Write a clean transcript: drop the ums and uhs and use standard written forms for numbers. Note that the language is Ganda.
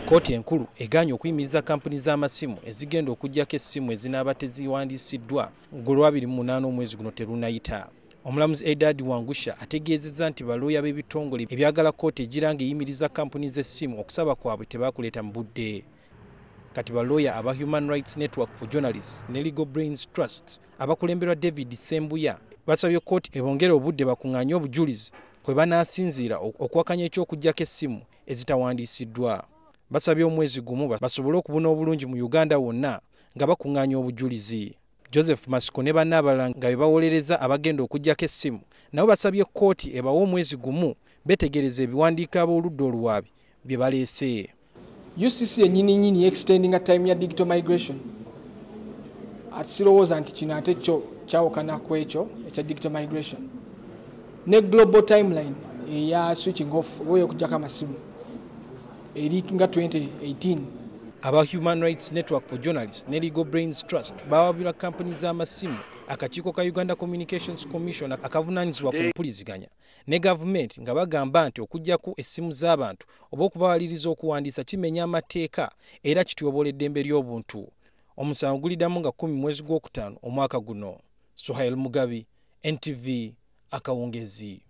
Kkooti enkulu egaanye okuyimiriza kampuni z'amasimu ezigenda okuggyako essimu ezinaaba teziwandiisiddwa ng'Olwabiri-8 omwezi guno terunayita. Omulamuzi Eddard Wangusha ategeezezza nti balooya b'ebitongole ebyagala kkooti egiranga eyimiriza kampuni z'essimu okusaba kwabwe tebaakuleeta mu budde. Kati balooya aba Human Rights Network for Journalists ne Legal Brains Trust abakulemberwa David Sembuya basabye kkooti ebongere obudde bakuŋŋaanye obujulizi kwe banaasinziira okuwakanya eky'okuggyako essimu ezitawandiisiddwa. Basabye omwezi gumu basobole okubuna obulungi mu Uganda wonna nga bakuŋŋaanya obujulizi. Joseph Masiko ne banne abalala nga bebawolereza abagenda okuggyako essimu nabo basabye kkooti ebawe omwezi gumu betegereza ebiwandiiko ab'oludda oluwaabi bye baleese. UCC ennyini extending time ya digital migration ati sirowooza nti kino ate kyo kyawukana ku ekyo ekya digital migration ne global timeline eya switching off oba ey'okuggyako amasimu eri nga 2018. Aba Human Rights Network for Journalists ne Legal Brains Trust bawabula kampuni z'amasimu akakiiko ka Uganda Communications Commission akavunaanyizibwa ku mpuliziganya ne gavumenti nga bagamba nti okuggyako essimu z'abantu oba okubawaliriza okuwandiisa kimenya amateeka era kityoboola eddembe ly'obuntu. Omusango guliddamu nga 10 mwezi gw'okutaano omwaka guno. Suhail Mugabi, NTV, Akawungezi.